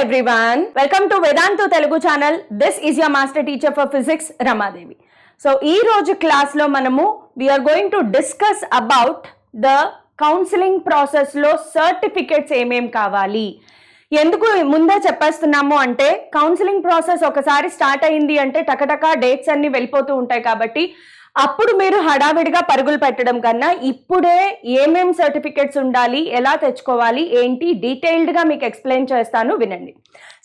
everyone, welcome to Vedantu Telugu channel. This is your master teacher for physics, Ramadevi. So ee roju class lo manamu we are going to discuss about the counseling process lo certificates ఏమేం కావాలి. ఎందుకు ముందే చెప్పేస్తున్నాము అంటే counselling process ఒకసారి start అయింది అంటే టకటక dates అన్ని వెళ్ళిపోతూ ఉంటాయి కాబట్టి అప్పుడు మీరు హడావిడిగా పరుగులు పెట్టడం కన్నా ఇప్పుడే ఏమేం సర్టిఫికెట్స్ ఉండాలి, ఎలా తెచ్చుకోవాలి, ఏంటి డీటెయిల్డ్ గా మీకు ఎక్స్ప్లెయిన్ చేస్తాను, వినండి.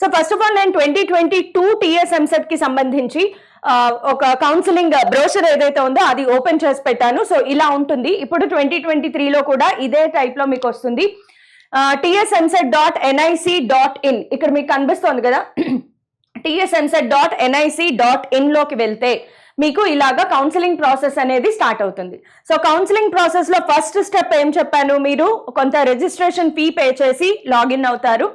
సో ఫస్ట్ ఆఫ్ ఆల్ నేను 2022 TSMSET కి సంబంధించి ఒక కౌన్సిలింగ్ బ్రోషర్ ఏదైతే ఉందో అది ఓపెన్ చేసి పెట్టాను. సో ఇలా ఉంటుంది. ఇప్పుడు 2023లో కూడా ఇదే టైప్ లో మీకు వస్తుంది. tsmset.nic.in ఇక్కడ మీకు కనిపిస్తోంది కదా. tsmset.nic.in లోకి వెళ్తే మీకు ఇలాగా కౌన్సిలింగ్ ప్రాసెస్ అనేది స్టార్ట్ అవుతుంది. సో కౌన్సిలింగ్ ప్రాసెస్ లో ఫస్ట్ స్టెప్ ఏం చెప్పాను, మీరు కొంత రిజిస్ట్రేషన్ ఫీ పే చేసి లాగిన్ అవుతారు.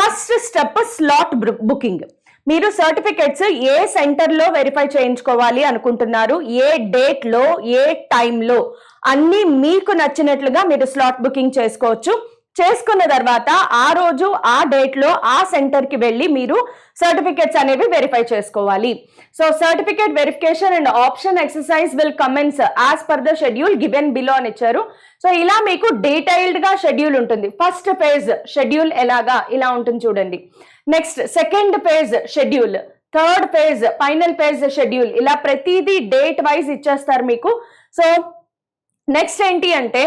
First step slot booking. మీరు సర్టిఫికెట్స్ ఏ సెంటర్ లో వెరిఫై చేయించుకోవాలి అనుకుంటున్నారు, ఏ డేట్ లో, ఏ టైంలో అన్ని మీకు నచ్చినట్లుగా మీరు స్లాట్ బుకింగ్ చేసుకోవచ్చు. చేసుకున్న తర్వాత ఆ రోజు ఆ డేట్ లో ఆ సెంటర్ కి వెళ్ళి మీరు సర్టిఫికెట్స్ అనేవి వెరిఫై చేసుకోవాలి. So certificate verification and option exercise will commence as per the schedule given below అని ఇచ్చారు. సో ఇలా మీకు డీటెయిల్డ్ గా షెడ్యూల్ ఉంటుంది. ఫస్ట్ ఫేజ్ షెడ్యూల్ ఎలాగా ఇలా ఉంటుంది చూడండి. Next second phase schedule, third phase, final phase schedule, ఇలా ప్రతిదీ డేట్ వైజ్ ఇచ్చేస్తారు మీకు. సో నెక్స్ట్ ఏంటి అంటే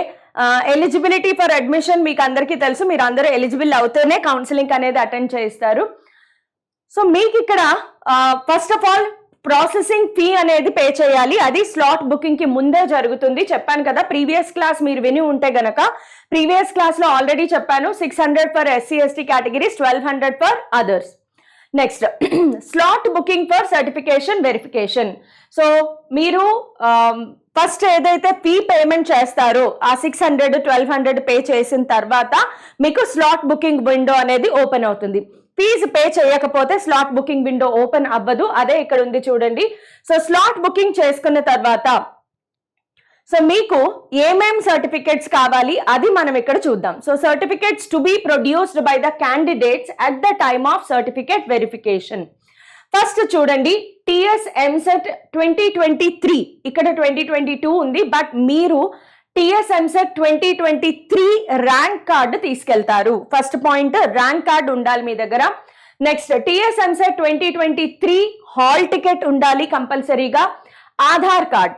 ఎలిజిబిలిటీ ఫర్ అడ్మిషన్. మీకు అందరికీ తెలుసు, మీరు అందరూ ఎలిజిబుల్ అవుతేనే కౌన్సిలింగ్ అనేది అటెండ్ చేస్తారు. సో మీకు ఇక్కడ first of all processing fee అనేది పే చేయాలి. అది స్లాట్ బుకింగ్ కి ముందే జరుగుతుంది. చెప్పాను కదా, ప్రీవియస్ క్లాస్ మీరు విని ఉంటే గనక ప్రీవియస్ క్లాస్ లో ఆల్రెడీ చెప్పాను. 600 for SC/ST categories, 1200 for others. Next slot booking for certification verification. So మీరు ఫస్ట్ ఏదైతే ఫీ పేమెంట్ చేస్తారో ఆ 600, 1200 పే చేసిన తర్వాత మీకు స్లాట్ బుకింగ్ విండో అనేది ఓపెన్ అవుతుంది. ఫీజు పే చేయకపోతే స్లాట్ బుకింగ్ విండో ఓపెన్ అవ్వదు. అదే ఇక్కడ ఉంది చూడండి. సో స్లాట్ బుకింగ్ చేసుకున్న తర్వాత సో మీకు ఏమేం సర్టిఫికెట్స్ కావాలి అది మనం ఇక్కడ చూద్దాం. So certificates to be produced by the candidates at the time of certificate verification. First చూడండి, TSMSET 2023, ఇక్కడ 2022 ఉంది, బట్ మీరు TSMSET 2023 ర్యాంక్ కార్డు తీసుకెళ్తారు. ఫస్ట్ పాయింట్, ర్యాంక్ కార్డు ఉండాలి మీ దగ్గర. నెక్స్ట్ TSMSET 2023 హాల్ టికెట్ ఉండాలి కంపల్సరీగా. ఆధార్ కార్డ్,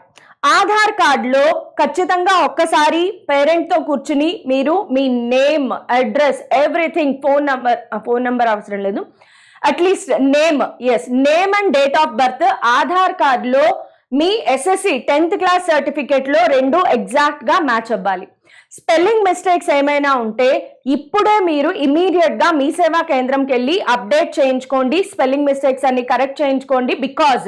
ఆధార్ కార్డులో ఖచ్చితంగా ఒక్కసారి పేరెంట్ తో కూర్చుని మీరు మీ name, address, everything, phone number అవసరం లేదు, at least name, yes name and date of birth Aadhaar కార్డులో మీ SSC 10th క్లాస్ సర్టిఫికేట్ లో రెండు ఎగ్జాక్ట్ గా మ్యాచ్ అవ్వాలి. స్పెల్లింగ్ మిస్టేక్స్ ఏమైనా ఉంటే ఇప్పుడే మీరు ఇమీడియట్ గా మీ సేవా కేంద్రంకి వెళ్ళి అప్డేట్ చేయించుకోండి. స్పెల్లింగ్ మిస్టేక్స్ అన్ని కరెక్ట్ చేయించుకోండి. బికాజ్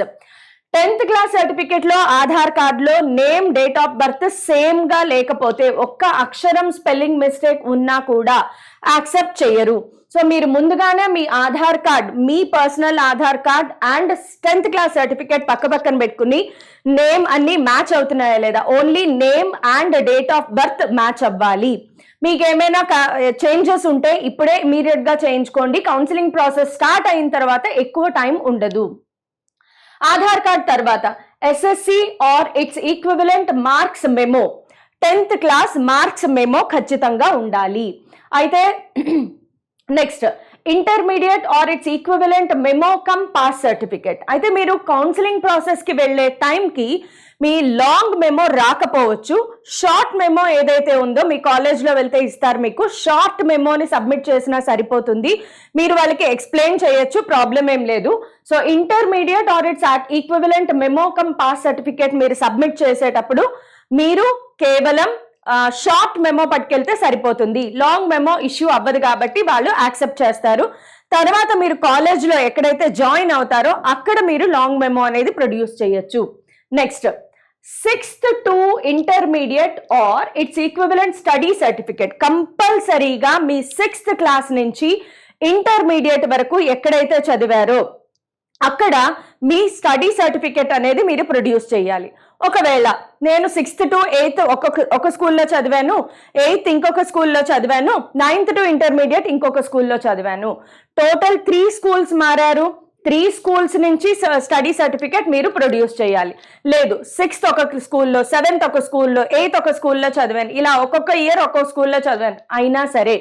10th క్లాస్ సర్టిఫికేట్ లో ఆధార్ కార్డులో name, date of birth same గా లేకపోతే, ఒక్క అక్షరం స్పెల్లింగ్ మిస్టేక్ ఉన్నా కూడా యాక్సెప్ట్ చేయరు. సో మీరు ముందుగానే మీ ఆధార్ కార్డ్, మీ personal Aadhaar card and 10th class certificate పక్క పక్కన పెట్టుకుని నేమ్ అన్ని మ్యాచ్ అవుతున్నాయా లేదా, only name and date of birth match అవ్వాలి. మీకు ఏమైనా చేంజెస్ ఉంటే ఇప్పుడే ఇమీడియట్ గా చేయించుకోండి. కౌన్సిలింగ్ ప్రాసెస్ స్టార్ట్ అయిన తర్వాత ఎక్కువ టైం ఉండదు. ఆధార్ కార్డ్ తర్వాత SSC or its equivalent marks memo, 10th class marks memo ఖచ్చితంగా ఉండాలి. అయితే next intermediate or its equivalent memo cum pass certificate. అయితే మీరు కౌన్సిలింగ్ ప్రాసెస్ కి వెళ్లే టైంకి మీ లాంగ్ మెమో రాకపోవచ్చు. షార్ట్ మెమో ఏదైతే ఉందో మీ కాలేజ్లో వెళ్తే ఇస్తారు, మీకు షార్ట్ మెమోని సబ్మిట్ చేసినా సరిపోతుంది. మీరు వాళ్ళకి ఎక్స్ప్లెయిన్ చేయొచ్చు, ప్రాబ్లం ఏం లేదు. So intermediate or its equivalent memo cum pass certificate మీరు సబ్మిట్ చేసేటప్పుడు మీరు కేవలం షార్ట్ మెమో పట్టుకెళ్తే సరిపోతుంది. లాంగ్ మెమో ఇష్యూ అవ్వదు కాబట్టి వాళ్ళు యాక్సెప్ట్ చేస్తారు. తర్వాత మీరు కాలేజ్లో ఎక్కడైతే జాయిన్ అవుతారో అక్కడ మీరు లాంగ్ మెమో అనేది ప్రొడ్యూస్ చేయొచ్చు. Next 6th to intermediate or its equivalent study certificate. కంపల్సరీగా మీ 6th క్లాస్ నుంచి ఇంటర్మీడియట్ వరకు ఎక్కడైతే చదివారో అక్కడ మీ స్టడీ సర్టిఫికెట్ అనేది మీరు ప్రొడ్యూస్ చేయాలి. ఒకవేళ నేను 6th to 8th ఒక స్కూల్లో చదివాను, 8th ఇంకొక స్కూల్లో చదివాను, 9th to ఇంటర్మీడియట్ ఇంకొక స్కూల్లో చదివాను, టోటల్ 3 స్కూల్స్ మారారు, 3 స్కూల్స్ నుంచి స్టడీ సర్టిఫికేట్ మీరు ప్రొడ్యూస్ చేయాలి. లేదు 6th ఒక స్కూల్లో, 7th ఒక స్కూల్లో, 8th ఒక స్కూల్లో చదివాను, ఇలా ఒక్కొక్క ఇయర్ ఒక్కొక్క స్కూల్లో చదివాను, అయినా సరే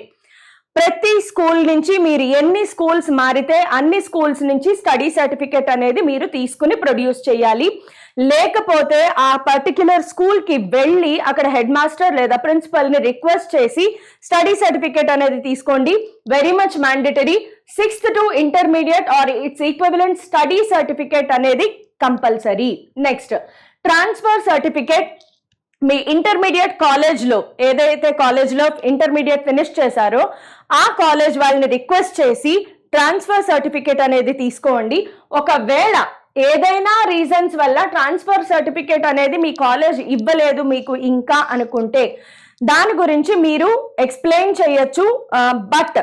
ప్రతి స్కూల్ నుంచి మీరు ఎన్ని స్కూల్స్ మారితే అన్ని స్కూల్స్ నుంచి స్టడీ సర్టిఫికేట్ అనేది మీరు తీసుకుని ప్రొడ్యూస్ చేయాలి. లేకపోతే ఆ పర్టిక్యులర్ స్కూల్ కి వెళ్ళి అక్కడ హెడ్ మాస్టర్ లేదా ప్రిన్సిపల్ ని రిక్వెస్ట్ చేసి స్టడీ సర్టిఫికేట్ అనేది తీసుకోండి. Very much mandatory. 6th to intermediate or its equivalent study certificate అనేది కంపల్సరీ. Next transfer certificate. మీ ఇంటర్మీడియట్ కాలేజ్లో ఏదైతే కాలేజ్లో ఇంటర్మీడియట్ ఫినిష్ చేశారో ఆ కాలేజ్ వాళ్ళని రిక్వెస్ట్ చేసి ట్రాన్స్ఫర్ సర్టిఫికేట్ అనేది తీసుకోండి. ఒకవేళ ఏదైనా రీజన్స్ వల్ల ట్రాన్స్ఫర్ సర్టిఫికేట్ అనేది మీ కాలేజ్ ఇవ్వలేదు మీకు ఇంకా అనుకుంటే దాని గురించి మీరు ఎక్స్ప్లెయిన్ చేయొచ్చు. But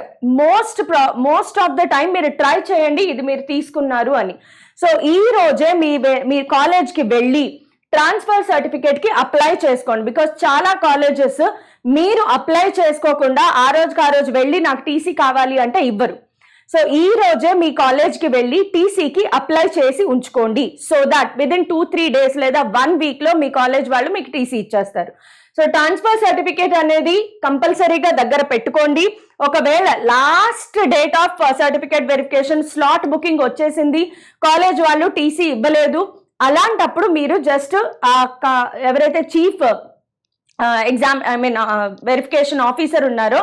most of the time మీరు ట్రై చేయండి ఇది మీరు తీసుకున్నారు అని. సో ఈ రోజే మీ కాలేజ్కి వెళ్ళి ట్రాన్స్ఫర్ సర్టిఫికేట్ కి అప్లై చేసుకోండి. బికాస్ చాలా కాలేజెస్ మీరు అప్లై చేసుకోకుండా ఆ రోజు వెళ్ళి నాకు టీసీ కావాలి అంటే ఇవ్వరు. సో ఈ రోజే మీ కాలేజ్కి వెళ్ళి టీసీకి అప్లై చేసి ఉంచుకోండి. సో దట్ విదిన్ 2-3 days లేదా 1 week లో మీ కాలేజ్ వాళ్ళు మీకు టీసీ ఇచ్చేస్తారు. సో ట్రాన్స్ఫర్ సర్టిఫికేట్ అనేది కంపల్సరీగా దగ్గర పెట్టుకోండి. ఒకవేళ last date of certificate verification slot booking వచ్చేసింది, కాలేజ్ వాళ్ళు టీసీ ఇవ్వలేదు, అలాంటప్పుడు మీరు జస్ట్ ఎవరైతే చీఫ్ వెరిఫికేషన్ ఆఫీసర్ ఉన్నారో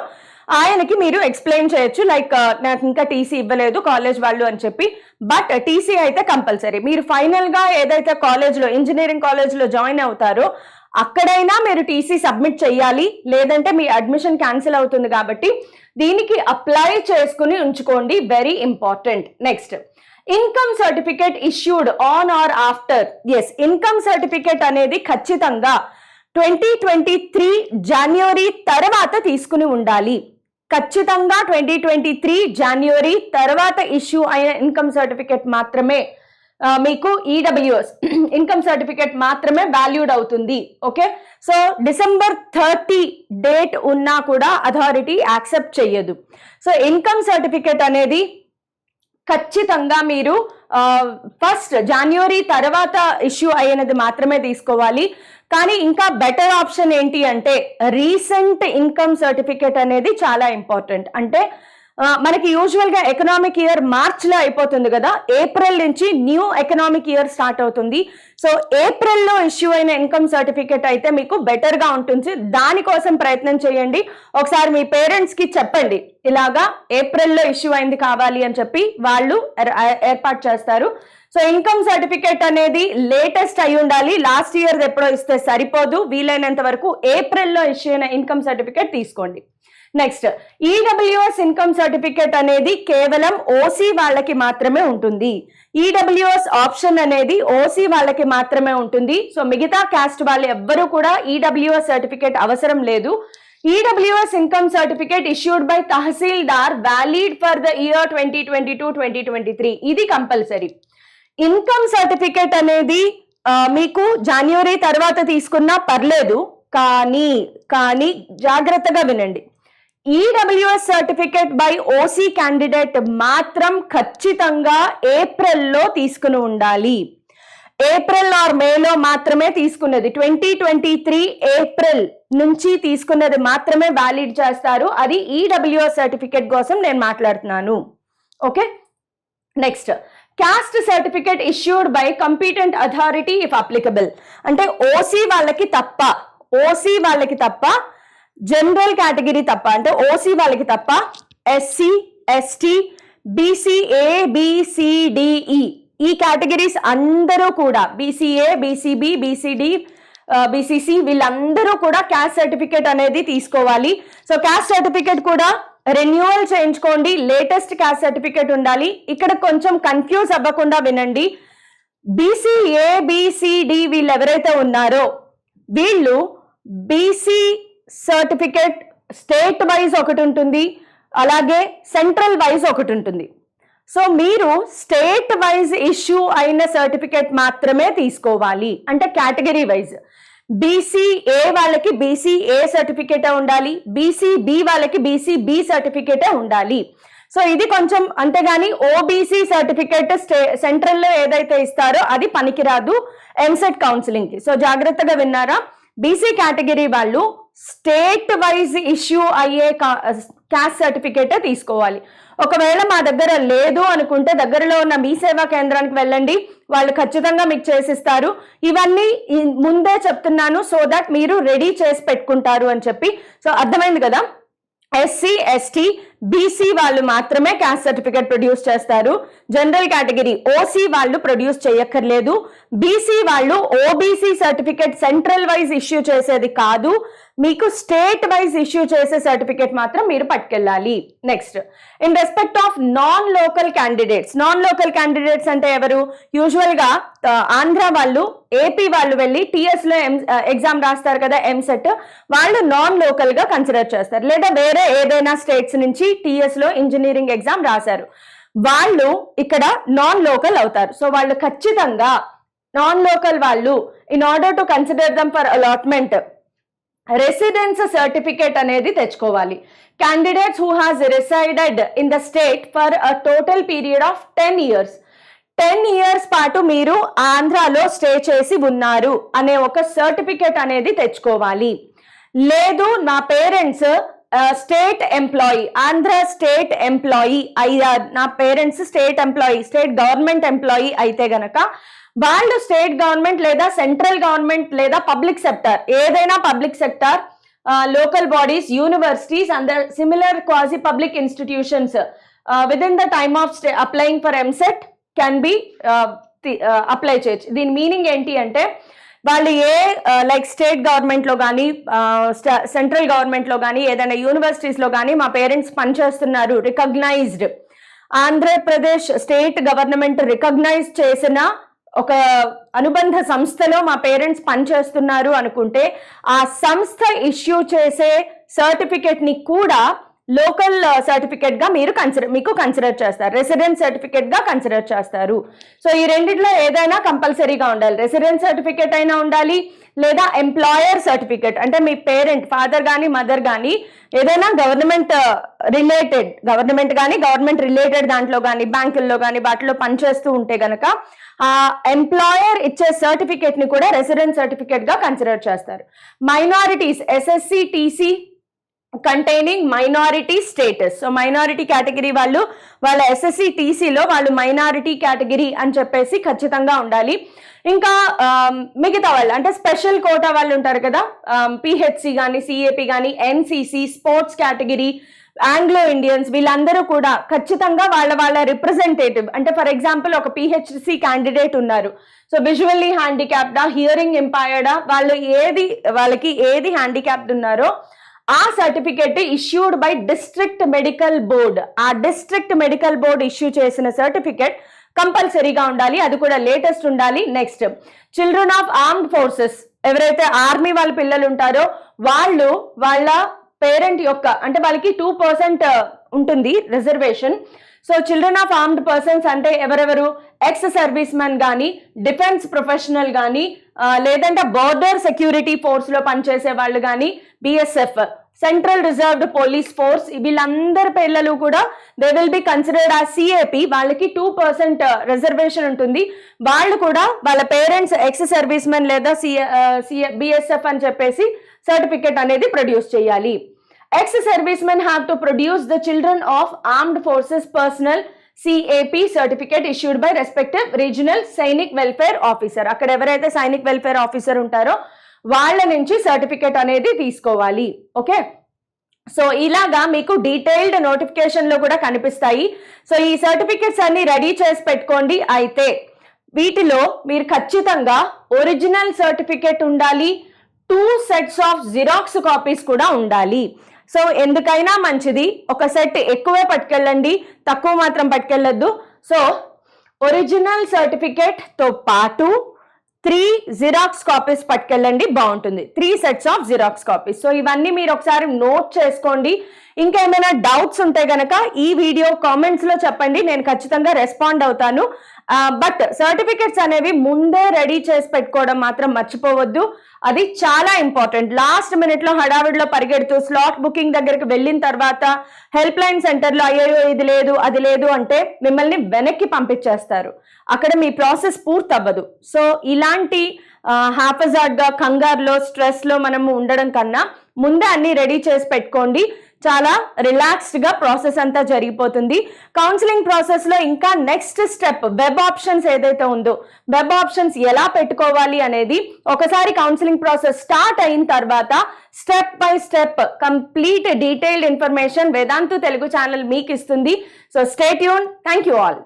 ఆయనకి మీరు ఎక్స్ప్లెయిన్ చేయొచ్చు, లైక్ నాకు ఇంకా టీసీ ఇవ్వలేదు కాలేజ్ వాళ్ళు అని చెప్పి. బట్ టీసీ అయితే కంపల్సరీ. మీరు ఫైనల్ గా ఏదైతే కాలేజ్లో ఇంజనీరింగ్ కాలేజ్లో జాయిన్ అవుతారో అక్కడైనా మీరు టీసీ సబ్మిట్ చేయాలి, లేదంటే మీ అడ్మిషన్ క్యాన్సిల్ అవుతుంది. కాబట్టి దీనికి అప్లై చేసుకుని ఉంచుకోండి, very important. Next income certificate issued on or after. Yes, income certificate అనేది ఖచ్చితంగా 2023 జనవరి తర్వాత తీసుకుని ఉండాలి. ఖచ్చితంగా 2023 జనవరి తర్వాత ఇష్యూ అయిన ఇన్కమ్ సర్టిఫికేట్ మాత్రమే మీకు ఈడబ్ల్యూఎస్ ఇన్కమ్ సర్టిఫికేట్ మాత్రమే వాల్యూడ్ అవుతుంది. ఓకే, సో December 30 డేట్ ఉన్నా కూడా అథారిటీ యాక్సెప్ట్ చెయ్యదు. సో ఇన్కమ్ సర్టిఫికేట్ అనేది ఖచ్చితంగా మీరు ఫస్ట్ జనవరి తర్వాత ఇష్యూ అయినది మాత్రమే తీసుకోవాలి. కానీ ఇంకా బెటర్ ఆప్షన్ ఏంటి అంటే రీసెంట్ ఇన్కమ్ సర్టిఫికేట్ అనేది చాలా ఇంపార్టెంట్. అంటే మనకి యూజువల్ గా ఎకనామిక్ ఇయర్ మార్చ్లో అయిపోతుంది కదా, ఏప్రిల్ నుంచి న్యూ ఎకనామిక్ ఇయర్ స్టార్ట్ అవుతుంది. సో ఏప్రిల్లో ఇష్యూ అయిన ఇన్కమ్ సర్టిఫికేట్ అయితే మీకు బెటర్ గా ఉంటుంది. దానికోసం ప్రయత్నం చేయండి. ఒకసారి మీ పేరెంట్స్ కి చెప్పండి ఇలాగా ఏప్రిల్లో ఇష్యూ అయింది కావాలి అని చెప్పి, వాళ్ళు ఏర్పాటు చేస్తారు. సో ఇన్కమ్ సర్టిఫికేట్ అనేది లేటెస్ట్ అయి ఉండాలి, లాస్ట్ ఇయర్ ఎప్పుడో ఇస్తే సరిపోదు. వీలైనంత వరకు ఏప్రిల్లో ఇష్యూ అయిన ఇన్కమ్ సర్టిఫికేట్ తీసుకోండి. నెక్స్ట్ ఈడబ్ల్యూఎస్ ఇన్కమ్ సర్టిఫికేట్ అనేది కేవలం ఓసీ వాళ్ళకి మాత్రమే ఉంటుంది. ఈడబ్ల్యూఎస్ ఆప్షన్ అనేది ఓసీ వాళ్ళకి మాత్రమే ఉంటుంది. సో మిగతా క్యాస్ట్ వాళ్ళు ఎవ్వరూ కూడా ఈడబ్ల్యూఎస్ సర్టిఫికేట్ అవసరం లేదు. EWS income certificate issued by tahsildar valid for the year 2022-2023. ఇది కంపల్సరీ. ఇన్కమ్ సర్టిఫికేట్ అనేది మీకు జనవరి తర్వాత తీసుకున్నా పర్లేదు, కానీ జాగ్రత్తగా వినండి. EWS certificate by OC candidate మాత్రం ఖచ్చితంగా ఏప్రిల్లో తీసుకుని ఉండాలి. ఏప్రిల్ ఆర్ మేలో మాత్రమే తీసుకున్నది, 2023 ఏప్రిల్ నుంచి తీసుకున్నది మాత్రమే వ్యాలిడ్ చేస్తారు. అది ఈడబ్ల్యూఎస్ సర్టిఫికేట్ కోసం నేను మాట్లాడుతున్నాను. Okay, next caste certificate issued by competent authority if applicable. అంటే ఓసీ వాళ్ళకి తప్ప జనరల్ కేటగిరీ తప్ప, అంటే ఓసీ వాళ్ళకి తప్ప ఎస్సీ, ఎస్టీ, బీసీ, ఏబిసిడిఈ ఈ కేటగిరీస్ అందరూ కూడా, బీసీఏ, బీసీబీ, బీసీడి, బీసీసీ వీళ్ళందరూ కూడా క్యాస్ట్ సర్టిఫికేట్ అనేది తీసుకోవాలి. సో క్యాస్ట్ సర్టిఫికేట్ కూడా రెన్యువల్ చేయించుకోండి, లేటెస్ట్ క్యాస్ట్ సర్టిఫికేట్ ఉండాలి. ఇక్కడ కొంచెం కన్ఫ్యూజ్ అవ్వకుండా వినండి. బీసీఏ, బీసీడి వీళ్ళు ఎవరైతే ఉన్నారో వీళ్ళు బీసీ సర్టిఫికేట్ స్టేట్ వైజ్ ఒకటి ఉంటుంది, అలాగే సెంట్రల్ వైజ్ ఒకటి ఉంటుంది. సో మీరు స్టేట్ వైజ్ ఇష్యూ అయిన సర్టిఫికేట్ మాత్రమే తీసుకోవాలి, అంటే కేటగిరీ వైజ్. బీసీఏ వాళ్ళకి బీసీఏ సర్టిఫికేటే ఉండాలి, బీసీబీ వాళ్ళకి బీసీబీ సర్టిఫికేటే ఉండాలి. సో ఇది కొంచెం, అంతేగాని ఓబీసీ సర్టిఫికేట్ సెంట్రల్లో ఏదైతే ఇస్తారో అది పనికిరాదు ఎంసెట్ కౌన్సిలింగ్ కి. సో జాగ్రత్తగా విన్నారా? బీసీ కేటగిరీ వాళ్ళు స్టేట్ వైజ్ ఇష్యూ అయ్యే క్యాస్ట్ సర్టిఫికేటే తీసుకోవాలి. ఒకవేళ మా దగ్గర లేదు అనుకుంటే దగ్గరలో ఉన్న మీ సేవా కేంద్రానికి వెళ్ళండి, వాళ్ళు ఖచ్చితంగా మీకు చేసిస్తారు. ఇవన్నీ ముందే చెప్తున్నాను సో దట్ మీరు రెడీ చేసి పెట్టుకుంటారు అని చెప్పి. సో అర్థమైంది కదా? ఎస్సీ, ఎస్టీ, బీసీ వాళ్ళు మాత్రమే క్యాస్ట్ సర్టిఫికేట్ ప్రొడ్యూస్ చేస్తారు. జనరల్ కేటగిరీ ఓసీ వాళ్ళు ప్రొడ్యూస్ చేయక్కర్లేదు. బీసీ వాళ్ళు OBC certificate central wise issue చేసేది కాదు, మీకు స్టేట్ వైజ్ ఇష్యూ చేసే సర్టిఫికేట్ మాత్రం మీరు పట్టుకెళ్ళాలి. Next, in respect of non local candidates. Non local candidates అంటే ఎవరు? యూజువల్ గా ఆంధ్ర వాళ్ళు, ఏపీ వాళ్ళు వెళ్ళి టీఎస్ లో ఎగ్జామ్ రాస్తారు కదా, ఎంసెట్, వాళ్ళు నాన్ లోకల్ గా కన్సిడర్ చేస్తారు. లేదా వేరే ఏదైనా స్టేట్స్ నుంచి టీఎస్ లో ఇంజనీరింగ్ ఎగ్జామ్ రాశారు, వాళ్ళు ఇక్కడ నాన్ లోకల్ అవుతారు. సో వాళ్ళు ఖచ్చితంగా నాన్ లోకల్ వాళ్ళు in order to consider them for allotment residence certificate అనేది తెచ్చుకోవాలి. Candidates who has resided in the state for a total period of 10 years, 10 years పాటు మీరు ఆంధ్రాలో స్టే చేసి ఉన్నారు అనే ఒక సర్టిఫికేట్ అనేది తెచ్చుకోవాలి. లేదు నా parents state employee, Andhra state employee అయ్యారు, నా parents state employee, state government employee అయితే గనక వాళ్ళు స్టేట్ గవర్నమెంట్ లేదా సెంట్రల్ గవర్నమెంట్ లేదా పబ్లిక్ సెక్టర్, ఏదైనా public sector, local bodies, universities and similar quasi public institutions within the time of applying for EAMCET can be apply చేయొచ్చు. దీని meaning ఏంటి అంటే వాళ్ళు లైక్ స్టేట్ గవర్నమెంట్ లో కానీ సెంట్రల్ గవర్నమెంట్ లో కానీ ఏదైనా యూనివర్సిటీస్ లో కానీ మా పేరెంట్స్ పనిచేస్తున్నారు, recognized Andhra Pradesh state government recognize చేసిన ఒక అనుబంధ సంస్థలో మా పేరెంట్స్ పనిచేస్తున్నారు అనుకుంటే ఆ సంస్థ ఇష్యూ చేసే సర్టిఫికేట్ ని కూడా లోకల్ సర్టిఫికేట్ గా మీకు కన్సిడర్ చేస్తారు, రెసిడెన్స్ సర్టిఫికేట్ గా కన్సిడర్ చేస్తారు. సో ఈ రెండిట్లో ఏదైనా కంపల్సరీగా ఉండాలి. రెసిడెన్స్ సర్టిఫికేట్ అయినా ఉండాలి, లేదా ఎంప్లాయర్ సర్టిఫికేట్, అంటే మీ పేరెంట్, ఫాదర్ కానీ మదర్ కానీ ఏదైనా గవర్నమెంట్ కానీ గవర్నమెంట్ రిలేటెడ్ దాంట్లో కానీ బ్యాంకుల్లో కానీ వాటిలో పనిచేస్తూ ఉంటే గనక ఆ ఎంప్లాయర్ ఇచ్చే సర్టిఫికేట్ ని కూడా రెసిడెన్స్ సర్టిఫికేట్ గా కన్సిడర్ చేస్తారు. Minorities, SSC, TC containing minority status. So minority category వాళ్ళు వాళ్ళ ఎస్ఎస్సి టీసీలో వాళ్ళు మైనారిటీ కేటగిరీ అని చెప్పేసి ఖచ్చితంగా ఉండాలి. ఇంకా మిగతా వాళ్ళు అంటే స్పెషల్ కోటా వాళ్ళు ఉంటారు కదా, పిహెచ్సి కానీ సిఏపి కానీ NCC, sports category, Anglo Indians, వీళ్ళందరూ కూడా ఖచ్చితంగా వాళ్ళ రిప్రజెంటేటివ్, అంటే ఫర్ ఎగ్జాంపుల్ ఒక పిహెచ్సి క్యాండిడేట్ ఉన్నారు, సో విజువల్లీ హ్యాండిక్యాప్డా, హియరింగ్ ఇంపైర్డా, వాళ్ళకి ఏది హ్యాండిక్యాప్డ్ ఉన్నారో ఆ certificate issued by district medical board, ఆ డిస్ట్రిక్ట్ మెడికల్ బోర్డ్ ఇష్యూ చేసిన సర్టిఫికేట్ కంపల్సరీగా ఉండాలి, అది కూడా లేటెస్ట్ ఉండాలి. Next, children of armed forces, ఎవరైతే ఆర్మీ వాళ్ళ పిల్లలు ఉంటారో వాళ్ళు వాళ్ళ పేరెంట్ యొక్క, అంటే వాళ్ళకి 2% ఉంటుంది reservation. So children of armed persons అంటే ఎవరెవరు? ఎక్స్ సర్వీస్ మెన్ కానీ, డిఫెన్స్ ప్రొఫెషనల్ కానీ, లేదంటే బోర్డర్ సెక్యూరిటీ ఫోర్స్ లో పనిచేసే వాళ్ళు కానీ, BSF, central reserved police force, వీళ్ళందరి పిల్లలు కూడా they will be considered as CAP, వాళ్ళకి 2% రిజర్వేషన్ ఉంటుంది. వాళ్ళు కూడా వాళ్ళ పేరెంట్స్ ఎక్స్ సర్వీస్ మెన్ లేదా బిఎస్ఎఫ్ అని చెప్పేసి సర్టిఫికేట్ అనేది ప్రొడ్యూస్ చేయాలి. Ex service men have to produce the children of armed forces personnel CAP certificate issued by respective regional Sainik welfare officer. అక్కడ ఎవరైతే సైనిక్ వెల్ఫేర్ ఆఫీసర్ ఉంటారో వాళ్ళ నుంచి సర్టిఫికేట్ అనేది తీసుకోవాలి. ఓకే, సో ఇలాగా మీకు డీటెయిల్డ్ నోటిఫికేషన్ లో కూడా కనిపిస్తాయి. సో ఈ సర్టిఫికేట్స్ అన్ని రెడీ చేసి పెట్టుకోండి. అయితే వీటిలో మీరు ఖచ్చితంగా ఒరిజినల్ సర్టిఫికేట్ ఉండాలి, 2 sets ఆఫ్ జిరాక్స్ కాపీస్ కూడా ఉండాలి. సో ఎందుకైనా మంచిది ఒక సెట్ ఎక్కువే పట్టుకెళ్ళండి, తక్కువ మాత్రం పట్టుకెళ్ళొద్దు. సో ఒరిజినల్ సర్టిఫికేట్ తో పాటు 3 జిరాక్స్ కాపీస్ పట్టుకెళ్ళండి, బాగుంటుంది. 3 sets of xerox copies. So ఇవన్నీ మీరు ఒకసారి నోట్ చేసుకోండి. ఇంకా ఏమైనా డౌట్స్ ఉంటే గనక ఈ వీడియో కామెంట్స్ లో చెప్పండి, నేను ఖచ్చితంగా రెస్పాండ్ అవుతాను. బట్ సర్టిఫికెట్స్ అనేవి ముందే రెడీ చేసి పెట్టుకోవడం మాత్రం మర్చిపోవద్దు, అది చాలా ఇంపార్టెంట్. లాస్ట్ మినిట్ లో హడావిడిలో పరిగెడుతూ స్లాట్ బుకింగ్ దగ్గరికి వెళ్ళిన తర్వాత హెల్ప్ లైన్ సెంటర్ లో అయ్యో ఇది లేదు అది లేదు అంటే మిమ్మల్ని వెనక్కి పంపించేస్తారు, అక్కడ మీ ప్రాసెస్ పూర్తి అవ్వదు. సో ఇలాంటి హ్యాపజార్డ్ గా కంగారులో స్ట్రెస్ లో మనము ఉండడం కన్నా ముందే అన్ని రెడీ చేసి పెట్టుకోండి, చాలా రిలాక్స్డ్ గా ప్రాసెస్ అంతా జరిగిపోతుంది. కౌన్సిలింగ్ ప్రాసెస్ లో ఇంకా నెక్స్ట్ స్టెప్ వెబ్ ఆప్షన్స్ ఏదైతే ఉందో, వెబ్ ఆప్షన్స్ ఎలా పెట్టుకోవాలి అనేది ఒకసారి కౌన్సిలింగ్ ప్రాసెస్ స్టార్ట్ అయిన తర్వాత step by step complete detailed information Vedantu Telugu channel మీకు ఇస్తుంది. So stay tune. Thank you all.